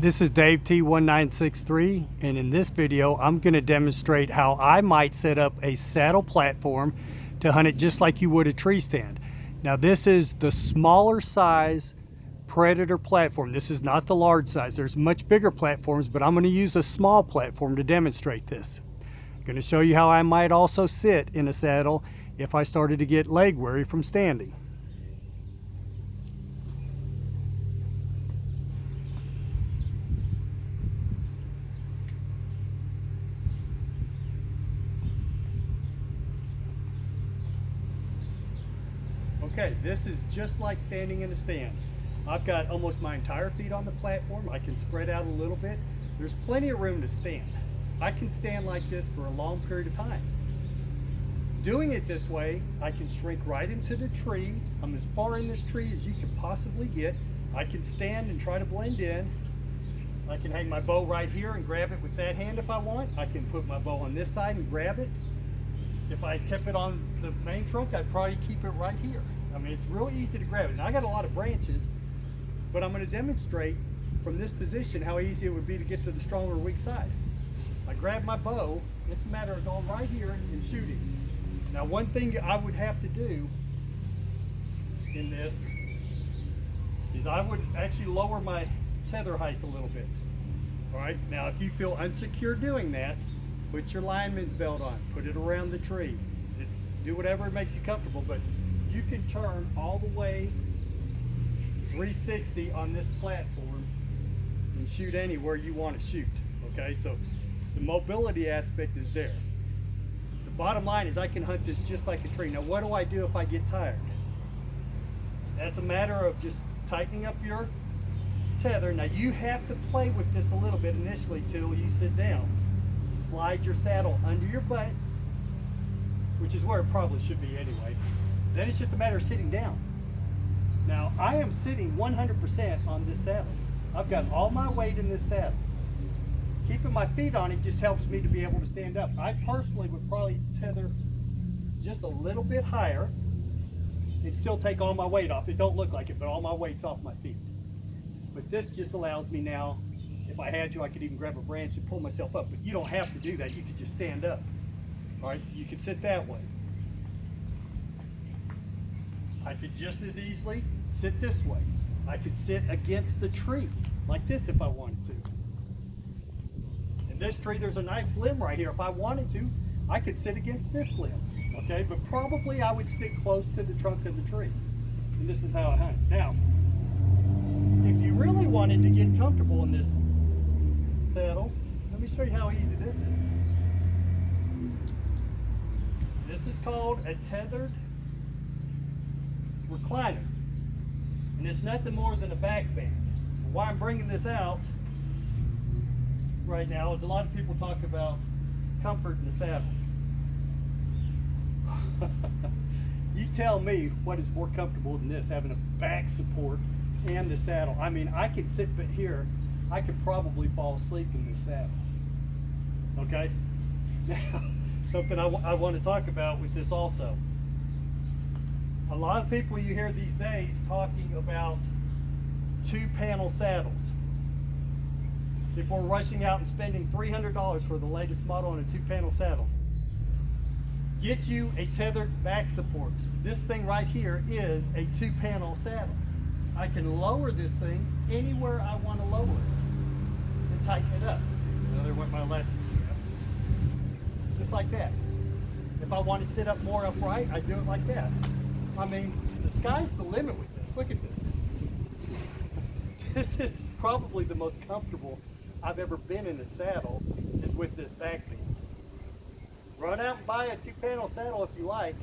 This is Dave T1963, and in this video I'm going to demonstrate how I might set up a saddle platform to hunt it just like you would a tree stand. Now this is the smaller size Predator platform. This is not the large size. There's much bigger platforms, but I'm going to use a small platform to demonstrate this. I'm going to show you how I might also sit in a saddle if I started to get leg weary from standing. Okay, this is just like standing in a stand. I've got almost my entire feet on the platform. I can spread out a little bit. There's plenty of room to stand. I can stand like this for a long period of time. Doing it this way, I can shrink right into the tree. I'm as far in this tree as you can possibly get. I can stand and try to blend in. I can hang my bow right here and grab it with that hand if I want. I can put my bow on this side and grab it. If I kept it on the main trunk, I'd probably keep it right here. I mean, it's real easy to grab it. Now I got a lot of branches, but I'm going to demonstrate from this position how easy it would be to get to the strong or weak side. I grab my bow, it's a matter of going right here and shooting. Now one thing I would have to do in this is I would actually lower my tether height a little bit. All right, now if you feel unsecure doing that, put your lineman's belt on, put it around the tree. Do whatever makes you comfortable, but you can turn all the way 360 on this platform and shoot anywhere you want to shoot. Okay, so the mobility aspect is there. The bottom line is I can hunt this just like a tree. Now what do I do if I get tired? That's a matter of just tightening up your tether. Now you have to play with this a little bit initially till you sit down. Slide your saddle under your butt, which is where it probably should be anyway. Then it's just a matter of sitting down. Now I am sitting 100% on this saddle. I've got all my weight in this saddle. Keeping my feet on it just helps me to be able to stand up. I personally would probably tether just a little bit higher and still take all my weight off. It don't look like it, but all my weight's off my feet. But this just allows me now, if I had to, I could even grab a branch and pull myself up. But you don't have to do that. You could just stand up. All right, you could sit that way. I could just as easily sit this way. I could sit against the tree like this if I wanted to. In this tree, there's a nice limb right here. If I wanted to, I could sit against this limb. Okay, but probably I would stick close to the trunk of the tree. And this is how I hunt. Now, if you really wanted to get comfortable in this saddle, let me show you how easy this is. This is called a tethered recliner, and it's nothing more than a back band. Why I'm bringing this out right now is a lot of people talk about comfort in the saddle. You tell me what is more comfortable than this, having a back support and the saddle. I mean, I could sit here, I could probably fall asleep in this saddle. Okay, now something I want to talk about with this also. A lot of people you hear these days talking about two-panel saddles. People are rushing out and spending $300 for the latest model on a two-panel saddle. Get you a tethered back support. This thing right here is a two-panel saddle. I can lower this thing anywhere I want to lower it and tighten it up. Now there went my elastic strap. Just like that. If I want to sit up more upright, I do it like that. I mean, the sky's the limit with this. Look at this. This is probably the most comfortable I've ever been in a saddle is with this back band. Run out and buy a two-panel saddle if you like,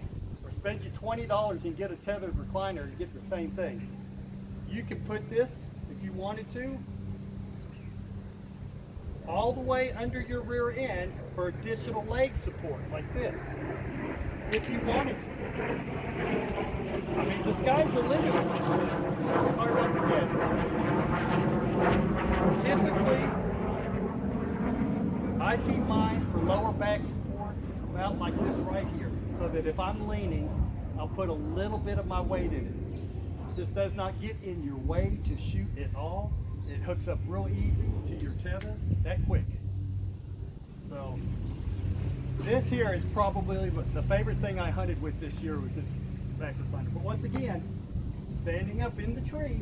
or spend you $20 and get a tethered recliner and get the same thing. You can put this, if you wanted to, all the way under your rear end for additional leg support, like this, if you wanted to. I mean, the sky's the limit with this thing. It's hard to get. Typically, I keep mine for lower back support about like this right here, so that if I'm leaning, I'll put a little bit of my weight in it. This does not get in your way to shoot at all. It hooks up real easy to your tether, that quick. So this here is probably the favorite thing I hunted with this year was this backer finder. But once again, standing up in the tree,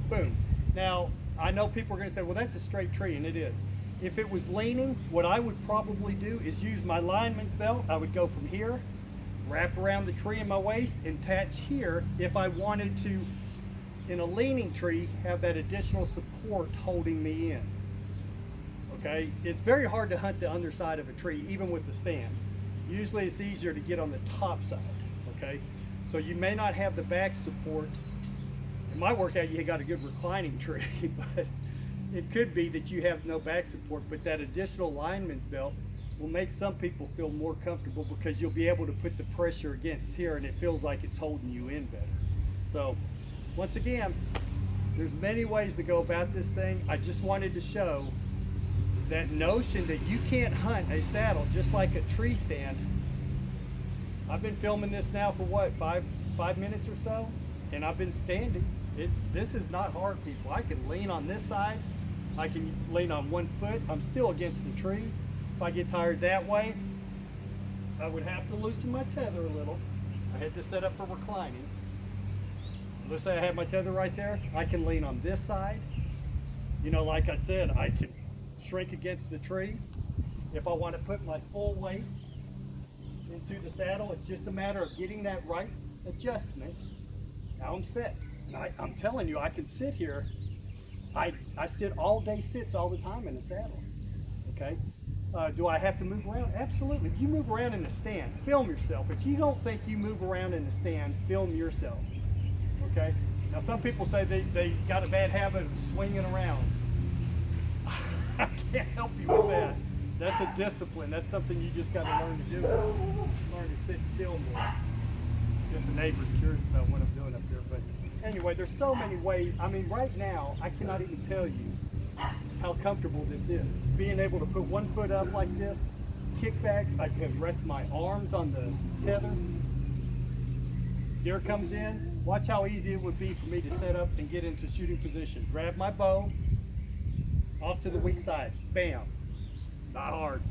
boom. Now, I know people are going to say, well, that's a straight tree, and it is. If it was leaning, what I would probably do is use my lineman's belt. I would go from here, wrap around the tree in my waist, and attach here if I wanted to, in a leaning tree, have that additional support holding me in. Okay, it's very hard to hunt the underside of a tree, even with the stand. Usually it's easier to get on the top side, okay? So you may not have the back support. In my workout, you got a good reclining tree, but it could be that you have no back support, but that additional lineman's belt will make some people feel more comfortable because you'll be able to put the pressure against here and it feels like it's holding you in better. So once again, there's many ways to go about this thing. I just wanted to show that notion that you can't hunt a saddle just like a tree stand. I've been filming this now for what, five minutes or so, and I've been standing. This is not hard, people. I can lean on this side, I can lean on one foot, I'm still against the tree. If I get tired that way, I would have to loosen my tether a little. I had this set up for reclining. Let's say I have my tether right there, I can lean on this side. You know, like I said, I can shrink against the tree. If I want to put my full weight into the saddle, it's just a matter of getting that right adjustment. Now I'm set. And I'm telling you, I can sit here. I sit all day sits all the time in the saddle. Okay. Do I have to move around? Absolutely. If you move around in the stand, film yourself. If you don't think you move around in the stand, film yourself. Okay. Now some people say they got a bad habit of swinging around. I can't help you with that. That's a discipline. That's something you just got to learn to do. Learn to sit still more. Just the neighbor's curious about what I'm doing up there. But anyway, there's so many ways. I mean, right now, I cannot even tell you how comfortable this is. Being able to put one foot up like this, kick back, I can rest my arms on the tether. Deer comes in, watch how easy it would be for me to set up and get into shooting position. Grab my bow, off to the weak side, bam. Not hard.